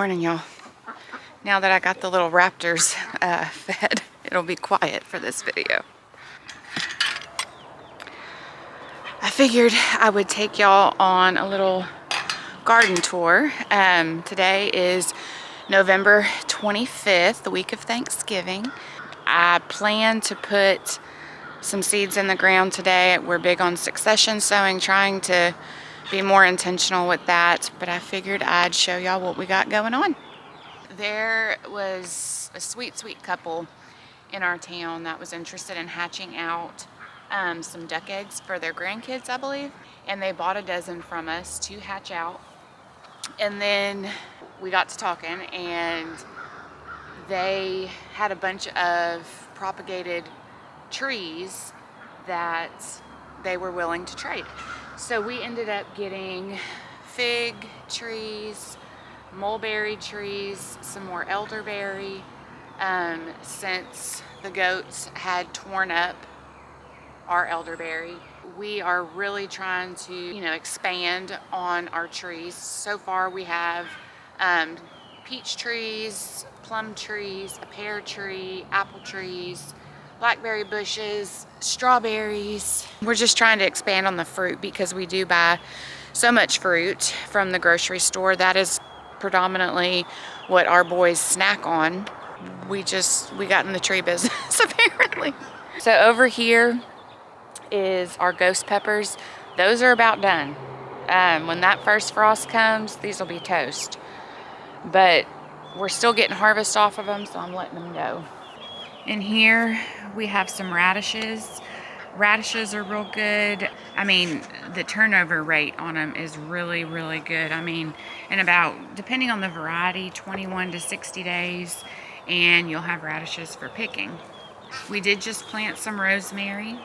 morning, y'all. Now that I got the little raptors fed, it'll be quiet for this video. I figured I would take y'all on a little garden tour. Today is November 25th, the week of Thanksgiving. I plan to put some seeds in the ground today. We're big on succession sowing, trying to be more intentional with that, but I figured I'd show y'all what we got going on. There was a sweet couple in our town that was interested in hatching out some duck eggs for their grandkids, I believe, and they bought a dozen from us to hatch out. And then we got to talking, and they had a bunch of propagated trees that they were willing to trade. So we ended up getting fig trees, mulberry trees, some more elderberry, since the goats had torn up our elderberry. We are really trying to, expand on our trees. So far we have peach trees, plum trees, a pear tree, apple trees, blackberry bushes, strawberries. We're just trying to expand on the fruit because we do buy so much fruit from the grocery store. That is predominantly what our boys snack on. We got in the tree business apparently. So over here is our ghost peppers. Those are about done. When that first frost comes, these will be toast. But we're still getting harvest off of them, so I'm letting them go. In here we have some radishes. Radishes are real good. I mean, the turnover rate on them is really good. I mean, in about, depending on the variety, 21 to 60 days, and you'll have radishes for picking. We did just plant some rosemary.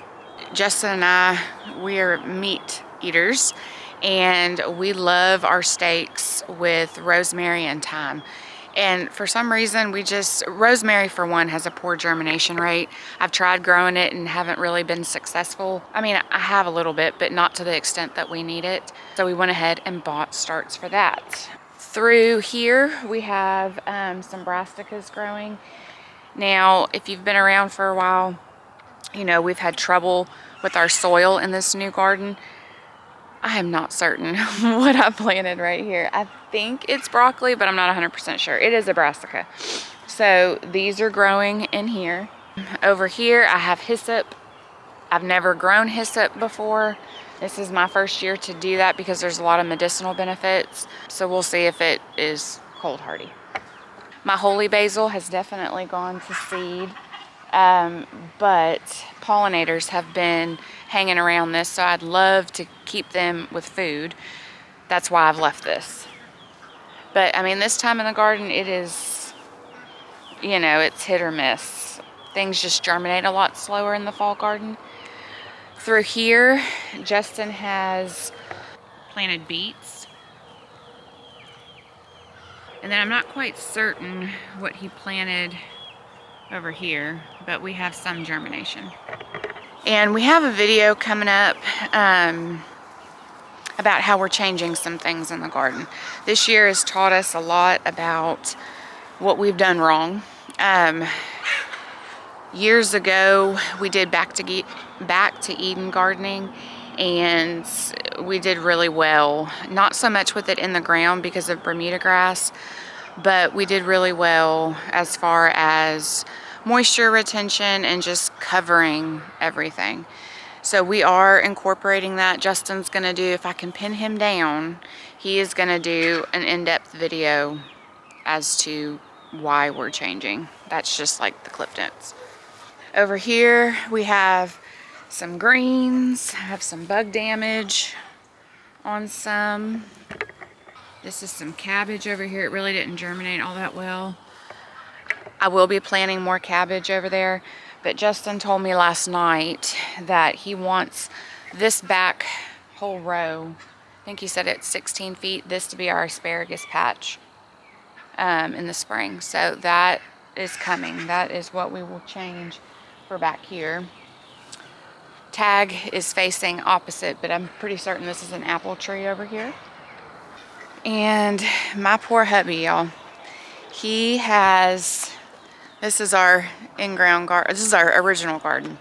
Justin and I, we're meat eaters, and we love our steaks with rosemary and thyme. And for some reason, rosemary for one has a poor germination rate. I've tried growing it and haven't really been successful. I mean, I have a little bit, but not to the extent that we need it. So we went ahead and bought starts for that. Through here, we have some brassicas growing. Now, if you've been around for a while, we've had trouble with our soil in this new garden. I am not certain what I planted right here. I think it's broccoli, but I'm not 100% sure. It is a brassica. So these are growing in here. Over here, I have hyssop. I've never grown hyssop before. This is my first year to do that because there's a lot of medicinal benefits. So we'll see if it is cold hardy. My holy basil has definitely gone to seed. But pollinators have been hanging around this, so I'd love to keep them with food. That's why I've left this. But I mean, this time in the garden, it is, it's hit or miss. Things just germinate a lot slower in the fall garden. Through here, Justin has planted beets. And then I'm not quite certain what he planted over here, but we have some germination. And we have a video coming up about how we're changing some things in the garden. This year has taught us a lot about what we've done wrong. Years ago, we did back to Eden gardening, and we did really well. Not so much with it in the ground because of Bermuda grass, but we did really well as far as moisture retention and just covering everything. So we are incorporating that. Justin's gonna do, if I can pin him down, he is gonna do an in-depth video as to why we're changing. That's just like the clip notes. Over here we have some greens. I have some bug damage on some. This is some cabbage over here. It really didn't germinate all that well. I will be planting more cabbage over there, but Justin told me last night that he wants this back whole row, I think he said it's 16 feet, this to be our asparagus patch in the spring. So that is coming. That is what we will change for back here. Tag is facing opposite, but I'm pretty certain this is an apple tree over here. And my poor hubby, y'all. He has, this is our in-ground garden. This is our original garden.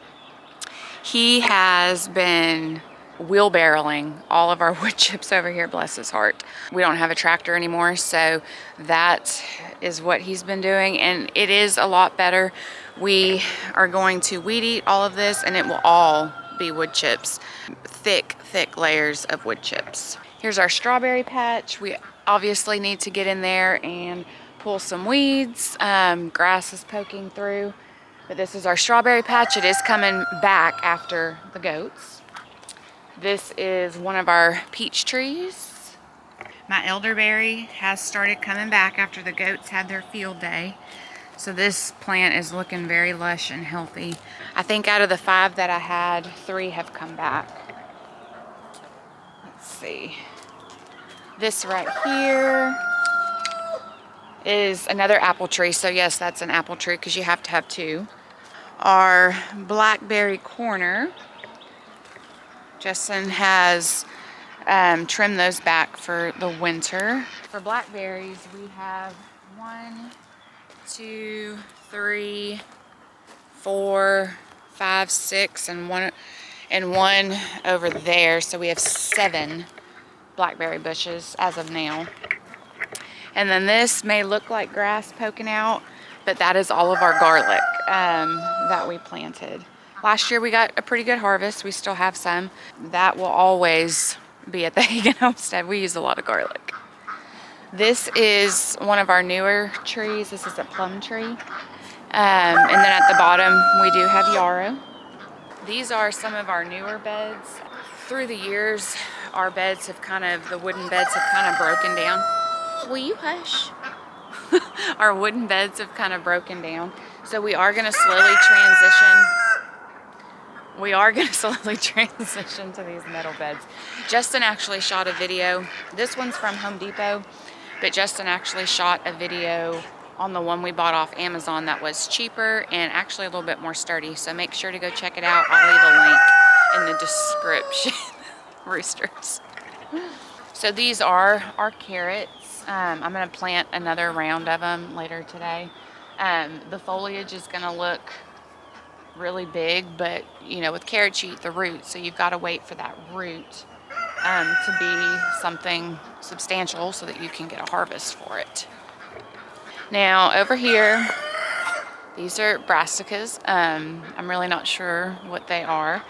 He has been wheelbarrowing all of our wood chips over here, bless his heart. We don't have a tractor anymore, so that is what he's been doing, and it is a lot better. We are going to weed eat all of this, and it will all be wood chips. Thick, thick layers of wood chips. Here's our strawberry patch. We obviously need to get in there and pull some weeds. Grass is poking through. But this is our strawberry patch. It is coming back after the goats. This is one of our peach trees. My elderberry has started coming back after the goats had their field day. So this plant is looking very lush and healthy. I think out of the 5 that I had, 3 have come back. Let's see. This right here is another apple tree. So yes, that's an apple tree because you have to have 2. Our blackberry corner, Justin has trimmed those back for the winter. For blackberries, we have 1, 2, 3, 4, 5, 6, and one over there. So we have 7 blackberry bushes as of now. And then this may look like grass poking out, but that is all of our garlic that we planted. Last year we got a pretty good harvest. We still have some. That will always be at the Hagen Homestead. We use a lot of garlic. This is one of our newer trees. This is a plum tree. And then at the bottom we do have yarrow. These are some of our newer beds. Through the years, our beds have the wooden beds have kind of broken down. Will you hush? Our wooden beds have kind of broken down. So we are going to slowly transition to these metal beds. Justin actually shot a video. This one's from Home Depot, but Justin actually shot a video on the one we bought off Amazon that was cheaper and actually a little bit more sturdy. So make sure to go check it out. I'll leave a link in the description. Roosters. So these are our carrots. I'm going to plant another round of them later today. The foliage is going to look really big, but you know, with carrots you eat the root, so you've got to wait for that root to be something substantial so that you can get a harvest for it. Now over here, these are brassicas. I'm really not sure what they are.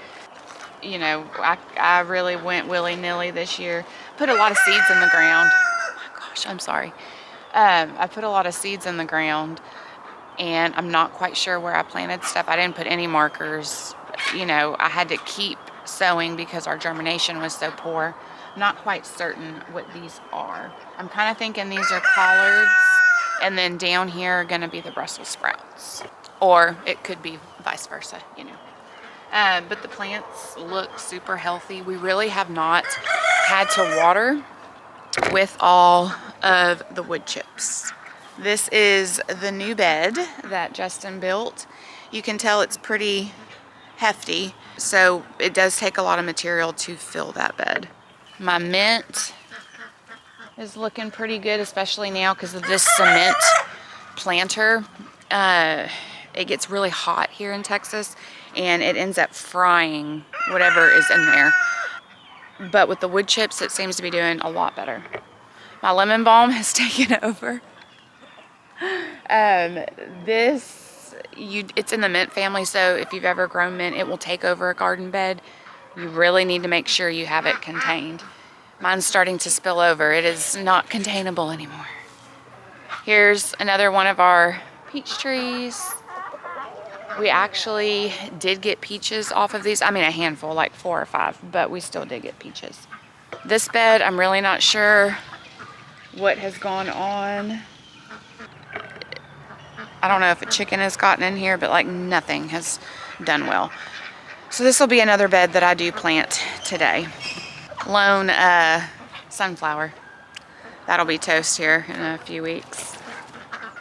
You know, I really went willy-nilly this year. Put a lot of seeds in the ground. Oh my gosh, I'm sorry. I put a lot of seeds in the ground, and I'm not quite sure where I planted stuff. I didn't put any markers. You know, I had to keep sowing because our germination was so poor. I'm not quite certain what these are. I'm kind of thinking these are collards, and then down here are going to be the Brussels sprouts. Or it could be vice versa, you know. But the plants look super healthy. We really have not had to water with all of the wood chips. This is the new bed that Justin built. You can tell it's pretty hefty, so it does take a lot of material to fill that bed. My mint is looking pretty good, especially now because of this cement planter. It gets really hot here in Texas, and it ends up frying whatever is in there. But with the wood chips, it seems to be doing a lot better. My lemon balm has taken over. It's in the mint family, so if you've ever grown mint, it will take over a garden bed. You really need to make sure you have it contained. Mine's starting to spill over. It is not containable anymore. Here's another one of our peach trees. We actually did get peaches off of these. I mean, a handful, like 4 or 5, but we still did get peaches. This bed, I'm really not sure what has gone on. I don't know if a chicken has gotten in here, but like nothing has done well. So this will be another bed that I do plant today. Lone sunflower. That'll be toast here in a few weeks.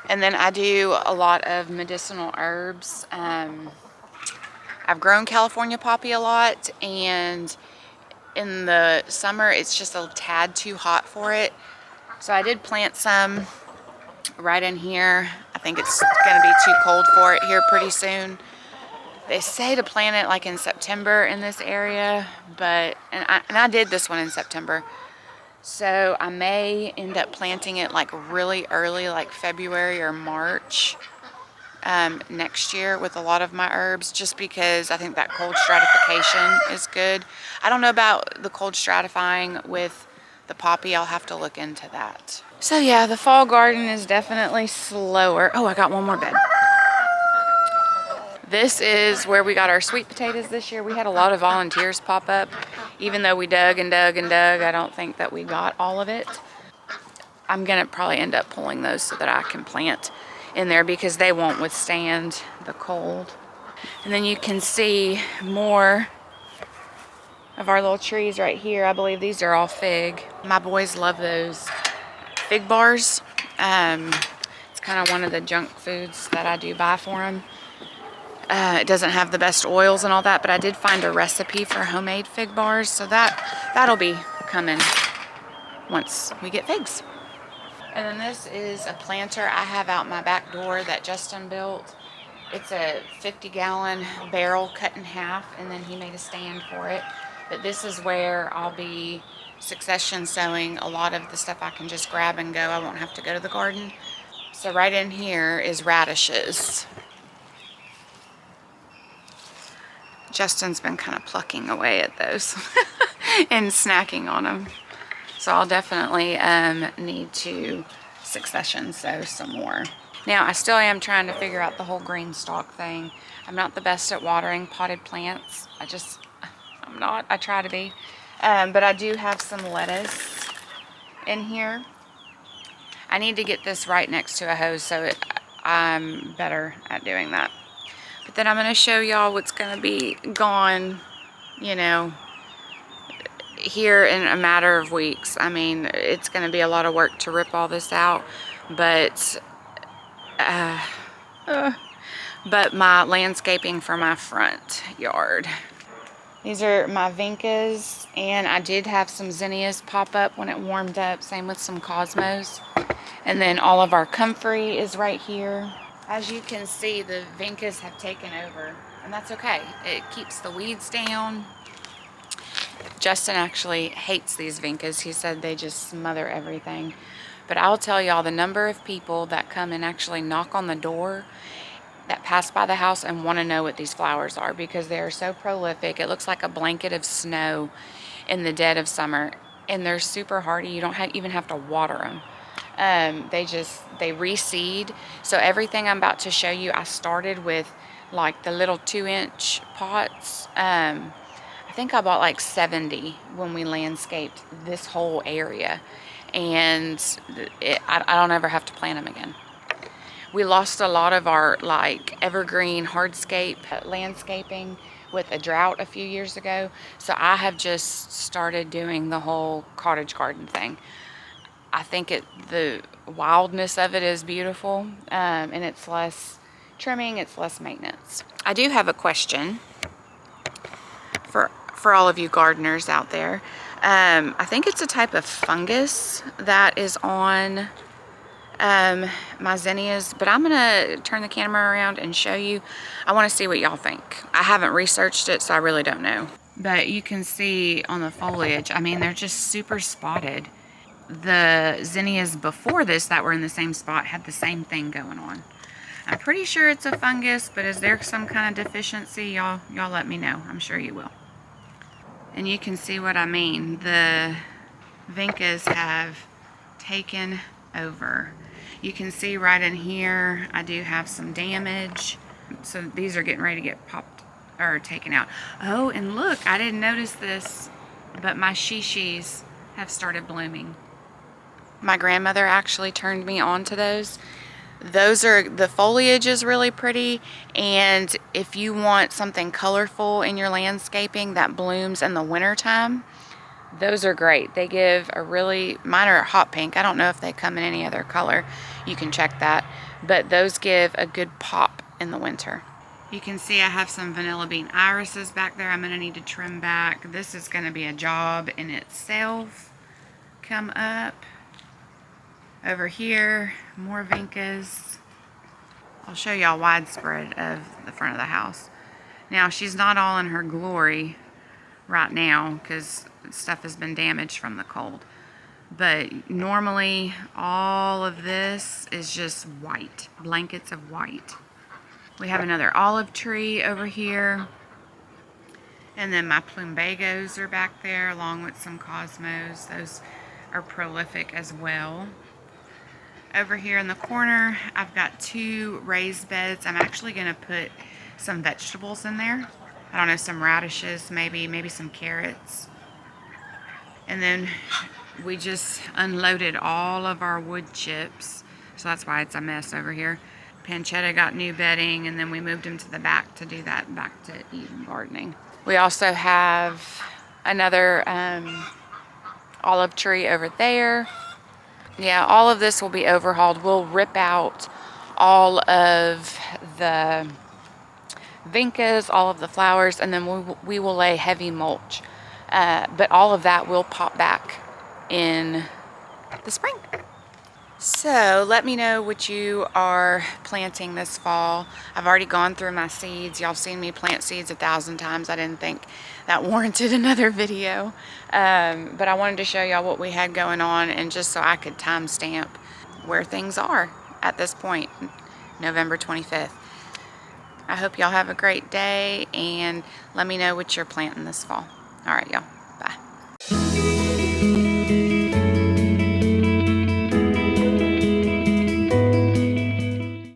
And then I do a lot of medicinal herbs. I've grown California poppy a lot, and in the summer it's just a tad too hot for it. So I did plant some Right in here, I think it's going to be too cold for it here pretty soon. They say to plant it like in September in this area, but, and I did this one in September. So I may end up planting it like really early, like February or March next year with a lot of my herbs, just because I think that cold stratification is good. I don't know about the cold stratifying with the poppy. I'll have to look into that. So yeah, the fall garden is definitely slower. Oh, I got one more bed. This is where we got our sweet potatoes this year. We had a lot of volunteers pop up. Even though we dug and dug and dug, I don't think that we got all of it. I'm gonna probably end up pulling those so that I can plant in there because they won't withstand the cold. And then you can see more of our little trees right here. I believe these are all fig. My boys love those fig bars. It's kind of one of the junk foods that I do buy for them. It doesn't have the best oils and all that, but I did find a recipe for homemade fig bars, so that'll be coming once we get figs. And then this is a planter I have out my back door that Justin built. It's a 50-gallon barrel cut in half, and then he made a stand for it. But this is where I'll be succession sowing a lot of the stuff I can just grab and go. I won't have to go to the garden. So right in here is radishes. Justin's been kind of plucking away at those and snacking on them. So I'll definitely need to succession sow some more. Now, I still am trying to figure out the whole green stalk thing. I'm not the best at watering potted plants. I'm not. I try to be. But I do have some lettuce in here. I need to get this right next to a hose, so I'm better at doing that. But then I'm going to show y'all what's going to be gone, you know, here in a matter of weeks. I mean, it's going to be a lot of work to rip all this out, but my landscaping for my front yard. These are my vincas, and I did have some zinnias pop up when it warmed up, same with some cosmos. And then all of our comfrey is right here. As you can see, the vincas have taken over, and that's okay. It keeps the weeds down. Justin actually hates these vincas. He said they just smother everything. But I'll tell y'all, the number of people that come and actually knock on the door that pass by the house and want to know what these flowers are, because they are so prolific. It looks like a blanket of snow in the dead of summer, and they're super hardy. You don't even have to water them. They reseed. So everything I'm about to show you, I started with like the little 2-inch pots. I think I bought like 70 when we landscaped this whole area, and I don't ever have to plant them again. We lost a lot of our like evergreen hardscape landscaping with a drought a few years ago. So I have just started doing the whole cottage garden thing. I think the wildness of it is beautiful, and it's less trimming, it's less maintenance. I do have a question for all of you gardeners out there. I think it's a type of fungus that is on my zinnias, but I'm gonna turn the camera around and show you. I want to see what y'all think. I haven't researched it, so I really don't know. But you can see on the foliage, I mean, they're just super spotted. The zinnias before this that were in the same spot had the same thing going on. I'm pretty sure it's a fungus, but is there some kind of deficiency? Y'all let me know. I'm sure you will. And you can see what I mean. The vincas have taken over. You can see right in here, I do have some damage. So these are getting ready to get popped or taken out. Oh, and look, I didn't notice this, but my shishis have started blooming. My grandmother actually turned me on to those. The foliage is really pretty, and if you want something colorful in your landscaping that blooms in the winter time, those are great. They give mine are hot pink. I don't know if they come in any other color. You can check that, but those give a good pop in the winter. You can see I have some vanilla bean irises back there I'm gonna need to trim back. This is gonna be a job in itself. Come up. Over here, more vincas. I'll show y'all widespread of the front of the house. Now, she's not all in her glory right now because stuff has been damaged from the cold. But normally, all of this is just white, blankets of white. We have another olive tree over here. And then my plumbagos are back there along with some cosmos. Those are prolific as well. Over here in the corner, I've got 2 raised beds. I'm actually going to put some vegetables in there. I don't know, some radishes, maybe some carrots. And then we just unloaded all of our wood chips. So that's why it's a mess over here. Pancetta got new bedding, and then we moved him to the back to do that back to Eden gardening. We also have another olive tree over there. Yeah, all of this will be overhauled. We'll rip out all of the vincas, all of the flowers, and then we will lay heavy mulch. But all of that will pop back in the spring. So let me know what you are planting this fall. I've already gone through my seeds. Y'all have seen me plant seeds 1,000 times. I didn't think that warranted another video. But I wanted to show y'all what we had going on, and just so I could timestamp where things are at this point, November 25th. I hope y'all have a great day, and let me know what you're planting this fall. All right, y'all.